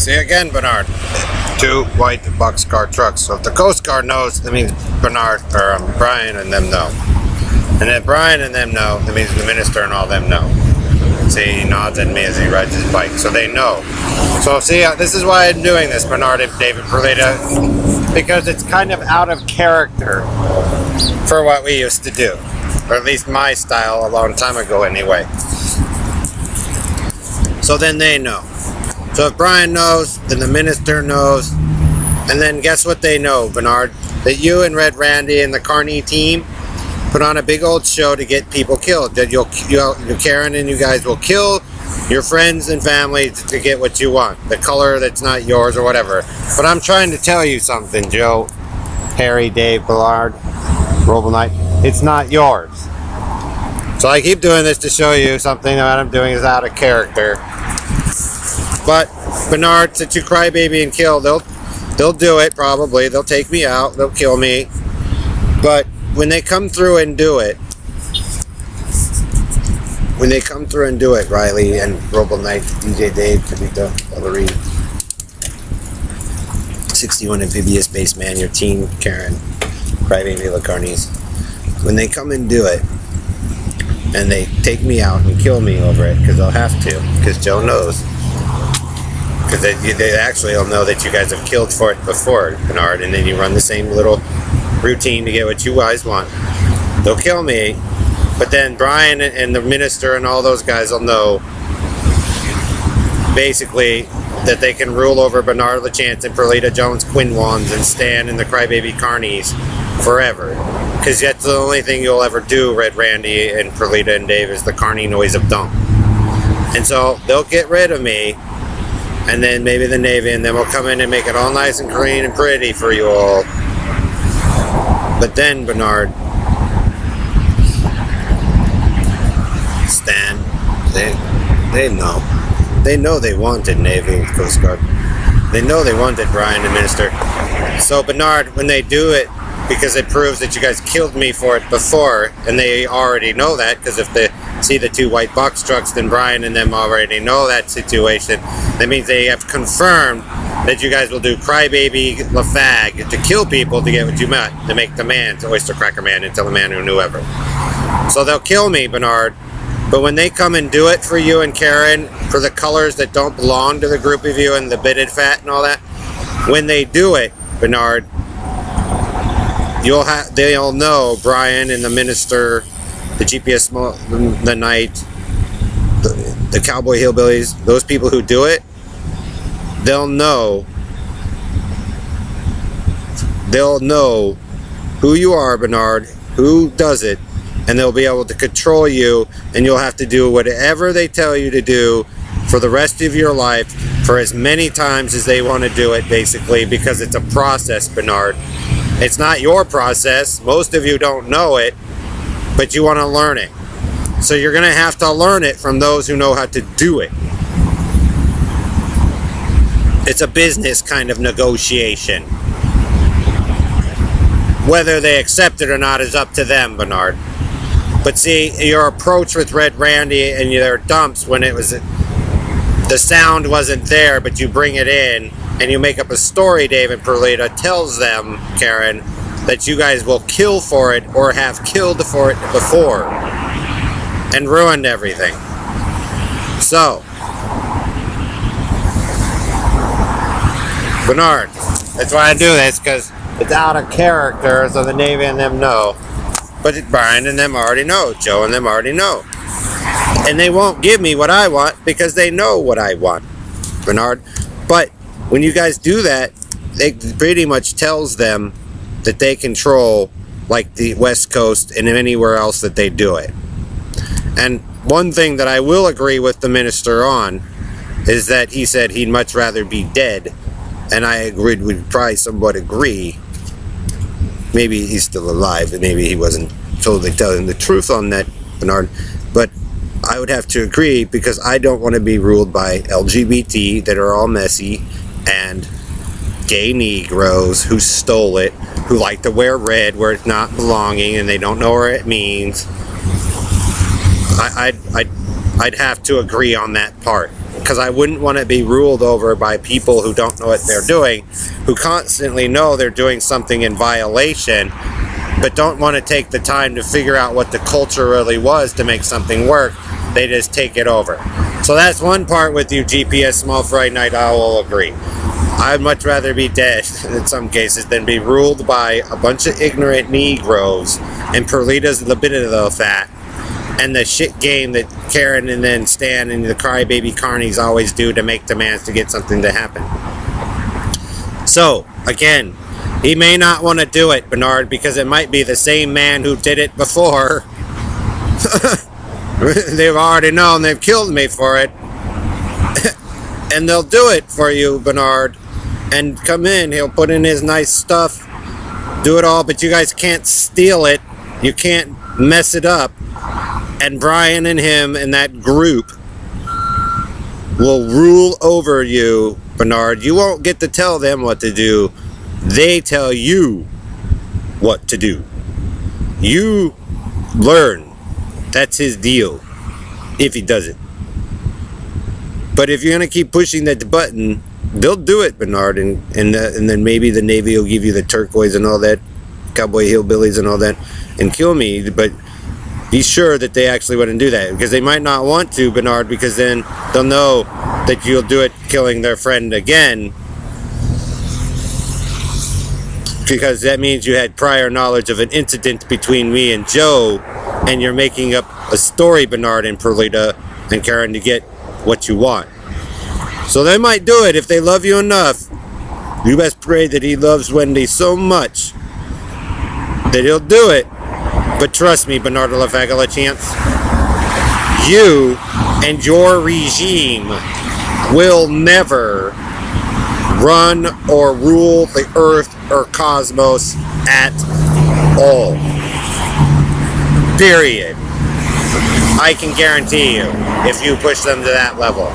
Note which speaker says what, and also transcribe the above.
Speaker 1: See again, Bernard. Two white boxcar trucks. So if the Coast Guard knows, that means Bernard or Brian and them know. And if Brian and them know, that means the minister and all them know. See, he nods at me as he rides his bike, so they know. So see, this is why I'm doing this, Bernard and David Perlita, because it's kind of out of character for what we used to do, or at least my style a long time ago anyway. So then they know. So if Brian knows, then the minister knows, and then guess what they know, Bernard? That you and Red Randy and the Carney team put on a big old show to get people killed. That Karen and you guys will kill your friends and family to get what you want. The color that's not yours or whatever. But I'm trying to tell you something, Joe, Harry, Dave, Ballard, Roble Knight. It's not yours. So I keep doing this to show you something that I'm doing is out of character. But Bernard, since you crybaby and kill, they'll do it probably. They'll take me out. They'll kill me. But when they come through and do it, Riley and Roble Knight, DJ Dave, Kavita, Valerie, 61 Amphibious Base Man, your team, Karen, Crybaby Lacarnes. When they come and do it, and they take me out and kill me over it, because they'll have to, because Joe knows. Because they actually will know that you guys have killed for it before, Bernard, and then you run the same little routine to get what you guys want. They'll kill me, but then Brian and the minister and all those guys will know basically that they can rule over Bernard LaChance and Perlita Jones Quinwans and Stan and the Crybaby Carnies forever. Because that's the only thing you'll ever do, Red Randy and Perlita and Dave, is the Carney noise of dump. And so they'll get rid of me, and then maybe the Navy, and then we'll come in and make it all nice and clean and pretty for you all. But then, Bernard, Stan, they know. They know they wanted Navy and Coast Guard. They know they wanted Brian the minister. So, Bernard, when they do it, because it proves that you guys killed me for it before, and they already know that, because if they see the two white box trucks, then Brian and them already know that situation. That means they have confirmed that you guys will do Crybaby LaFag to kill people to get what you meant, to make the man, to Oyster Cracker Man, and tell the man who knew ever. So they'll kill me, Bernard, but when they come and do it for you and Karen, for the colors that don't belong to the group of you and the bitted fat and all that, when they do it, Bernard, they'll know Brian and the minister, the GPS, the Knight, the Cowboy Hillbillies, those people who do it, they'll know who you are, Bernard, who does it, and they'll be able to control you, and you'll have to do whatever they tell you to do for the rest of your life, for as many times as they want to do it, basically, because it's a process, Bernard. It's not your process. Most of you don't know it, but you want to learn it. So you're going to have to learn it from those who know how to do it. It's a business kind of negotiation. Whether they accept it or not is up to them, Bernard. But see, your approach with Red Randy and their dumps, when it was the sound wasn't there, but you bring it in and you make up a story, David Perlita tells them, Karen, that you guys will kill for it or have killed for it before and ruined everything. So, Bernard, that's why I do this, because it's out of character, so the Navy and them know. But Brian and them already know. Joe and them already know. And they won't give me what I want because they know what I want, Bernard. But when you guys do that, it pretty much tells them that they control, like, the West Coast and anywhere else that they do it. And one thing that I will agree with the minister on is that he said he'd much rather be dead. And I agreed, would probably somewhat agree. Maybe he's still alive, and maybe he wasn't totally telling the truth on that, Bernard. But I would have to agree, because I don't want to be ruled by LGBT that are all messy, and gay Negroes who stole it, who like to wear red where it's not belonging, and they don't know what it means. I'd have to agree on that part. because I wouldn't want to be ruled over by people who don't know what they're doing, who constantly know they're doing something in violation, but don't want to take the time to figure out what the culture really was to make something work. They just take it over. So that's one part with you, GPS Small Fry Night Owl will agree. I'd much rather be dead in some cases than be ruled by a bunch of ignorant Negroes and Perlita's libido fat and the shit game that Karen and then Stan and the crybaby carnies always do to make demands to get something to happen. So, again, he may not want to do it, Bernard, because it might be the same man who did it before. They've already known they've killed me for it. And they'll do it for you, Bernard. And come in, he'll put in his nice stuff, do it all, but you guys can't steal it. You can't mess it up. And Brian and him and that group will rule over you, Bernard. You won't get to tell them what to do. They tell you what to do. You learn. That's his deal, if he does it. But if you're going to keep pushing that button, they'll do it, Bernard. And then maybe the Navy will give you the turquoise and all that, cowboy hillbillies and all that, and kill me. But be sure that they actually wouldn't do that, because they might not want to, Bernard, because then they'll know that you'll do it killing their friend again, because that means you had prior knowledge of an incident between me and Joe, and you're making up a story, Bernard and Perlita and Karen, to get what you want. So they might do it if they love you enough. You best pray that he loves Wendy so much that he'll do it. But trust me, Bernardo LaFagala Chance, you and your regime will never run or rule the earth or cosmos at all. Period. I can guarantee you, if you push them to that level.